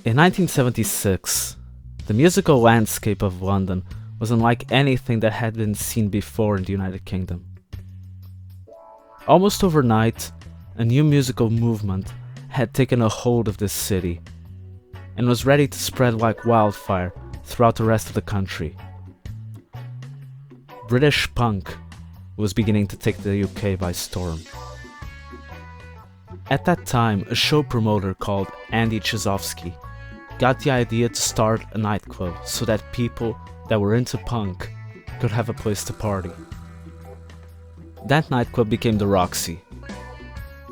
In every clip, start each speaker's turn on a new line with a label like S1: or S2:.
S1: In 1976, the musical landscape of London was unlike anything that had been seen before in the United Kingdom. Almost overnight, a new musical movement had taken a hold of this city and was ready to spread like wildfire throughout the rest of the country. British punk was beginning to take the UK by storm. At that time, a show promoter called Andy Chizovsky got the idea to start a nightclub so that people that were into punk could have a place to party. That nightclub became the Roxy.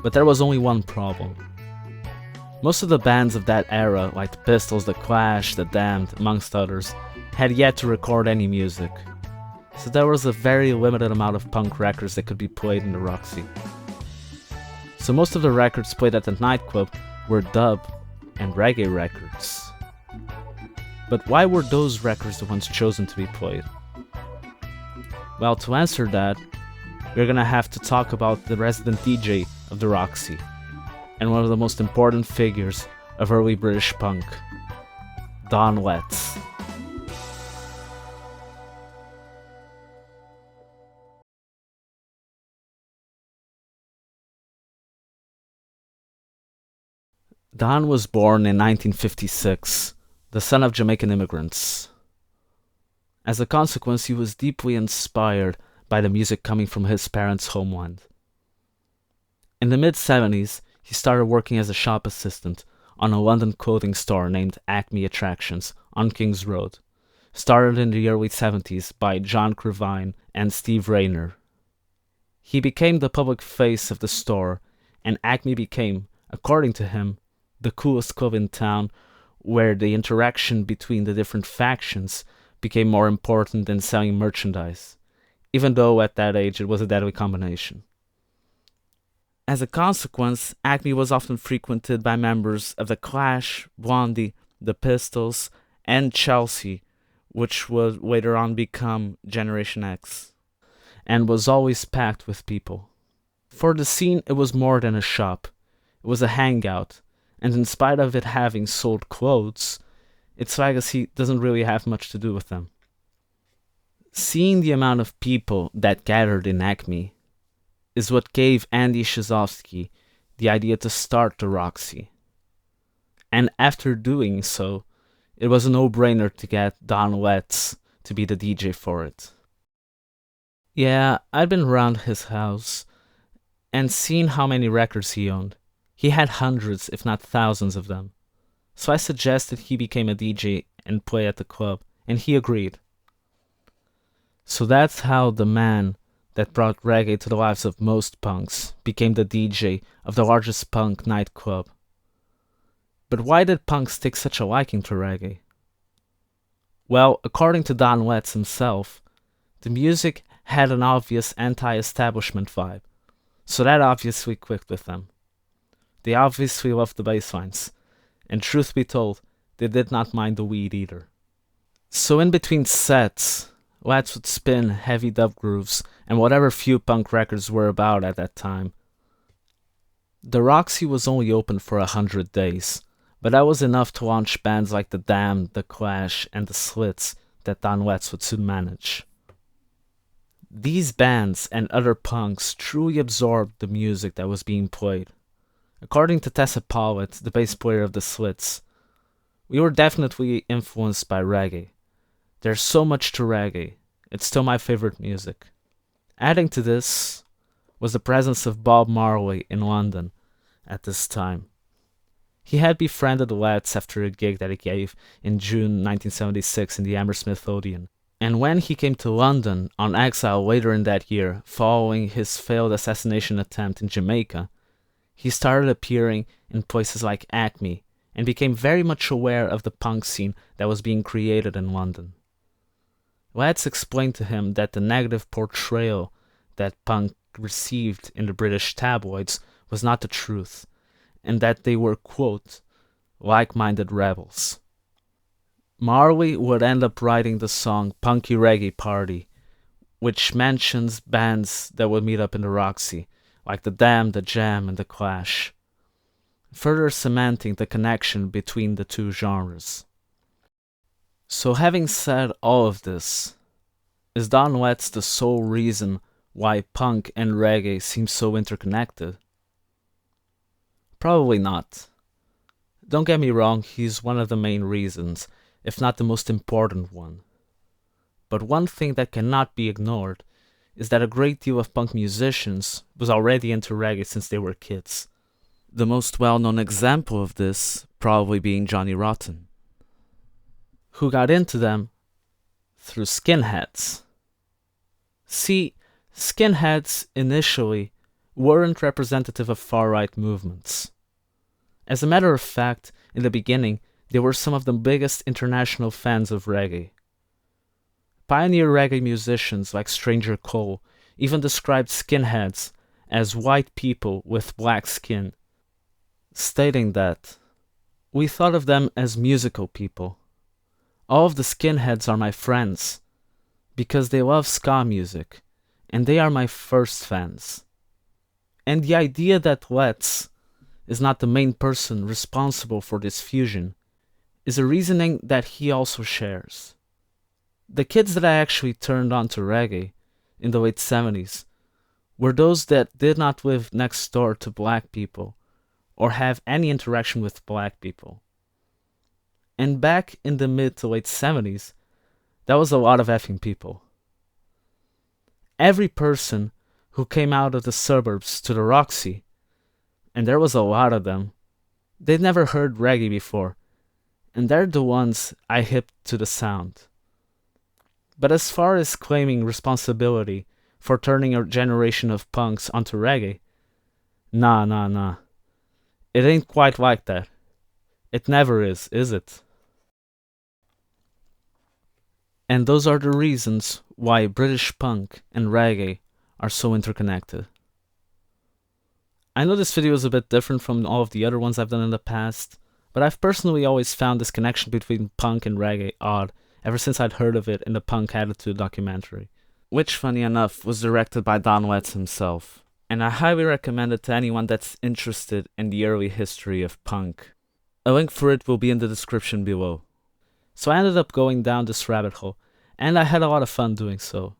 S1: But there was only one problem. Most of the bands of that era, like the Pistols, the Clash, the Damned, amongst others, had yet to record any music. So there was a very limited amount of punk records that could be played in the Roxy. So most of the records played at the nightclub were dub and reggae records. But why were those records the ones chosen to be played? Well, to answer that, we're gonna have to talk about the resident DJ of the Roxy, and one of the most important figures of early British punk, Don Letts. Don was born in 1956, the son of Jamaican immigrants. As a consequence, he was deeply inspired by the music coming from his parents' homeland. In the mid-70s, he started working as a shop assistant on a London clothing store named Acme Attractions on King's Road, started in the early 70s by John Crevine and Steve Rayner. He became the public face of the store, and Acme became, according to him, the coolest club in town, where the interaction between the different factions became more important than selling merchandise, even though at that age it was a deadly combination. As a consequence, Acme was often frequented by members of the Clash, Blondie, the Pistols, and Chelsea, which would later on become Generation X, and was always packed with people. For the scene, it was more than a shop. It was a hangout, and in spite of it having sold clothes, its legacy doesn't really have much to do with them. Seeing the amount of people that gathered in Acme is what gave Andy Chizovsky the idea to start the Roxy. And after doing so, it was a no-brainer to get Don Letts to be the DJ for it. Yeah, I'd been around his house and seen how many records he owned. He had hundreds, if not thousands of them. So I suggested he became a DJ and play at the club, and he agreed. So that's how the man that brought reggae to the lives of most punks became the DJ of the largest punk nightclub. But why did punks take such a liking to reggae? Well, according to Don Letts himself, the music had an obvious anti-establishment vibe, so that obviously clicked with them. They obviously loved the bass lines, and truth be told, they did not mind the weed either. So in between sets, Letts would spin heavy dub grooves and whatever few punk records were about at that time. The Roxy was only open for 100 days, but that was enough to launch bands like the Damned, the Clash, and the Slits that Don Letts would soon manage. These bands and other punks truly absorbed the music that was being played. According to Tessa Pollitt, the bass player of the Slits, we were definitely influenced by reggae. There's so much to reggae. It's still my favorite music. Adding to this was the presence of Bob Marley in London at this time. He had befriended Letts after a gig that he gave in June 1976 in the Hammersmith Odeon. And when he came to London on exile later in that year, following his failed assassination attempt in Jamaica, he started appearing in places like Acme and became very much aware of the punk scene that was being created in London. Letts explained to him that the negative portrayal that punk received in the British tabloids was not the truth, and that they were, quote, like-minded rebels. Marley would end up writing the song Punky Reggae Party, which mentions bands that would meet up in the Roxy, like the Damned, the Jam, and the Clash. further cementing the connection between the two genres. So having said all of this, is Don Wetz the sole reason why punk and reggae seem so interconnected? Probably not. Don't get me wrong, he's one of the main reasons, if not the most important one. But one thing that cannot be ignored is that a great deal of punk musicians was already into reggae since they were kids. The most well-known example of this probably being Johnny Rotten, who got into them through skinheads. See, skinheads initially weren't representative of far-right movements. As a matter of fact, in the beginning, they were some of the biggest international fans of reggae. Pioneer reggae musicians like Stranger Cole even described skinheads as white people with black skin, stating that, "We thought of them as musical people. All of the skinheads are my friends, because they love ska music, and they are my first fans." And the idea that Wetz is not the main person responsible for this fusion is a reasoning that he also shares. The kids that I actually turned on to reggae in the late 70s were those that did not live next door to black people or have any interaction with black people. And back in the mid to late 70s, that was a lot of effing people. Every person who came out of the suburbs to the Roxy, and there was a lot of them, they'd never heard reggae before, and they're the ones I hipped to the sound. But as far as claiming responsibility for turning a generation of punks onto reggae, nah. It ain't quite like that. It never is it? And those are the reasons why British punk and reggae are so interconnected. I know this video is a bit different from all of the other ones I've done in the past, but I've personally always found this connection between punk and reggae odd ever since I'd heard of it in the Punk Attitude documentary, which, funny enough, was directed by Don Wetz himself, and I highly recommend it to anyone that's interested in the early history of punk. A link for it will be in the description below. So I ended up going down this rabbit hole, and I had a lot of fun doing so,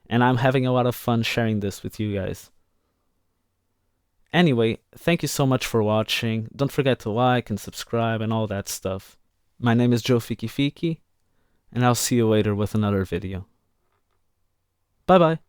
S1: and I'm having a lot of fun sharing this with you guys. Anyway, thank you so much for watching. Don't forget to like and subscribe and all that stuff. My name is Joe Fiki Fiki, and I'll see you later with another video. Bye bye.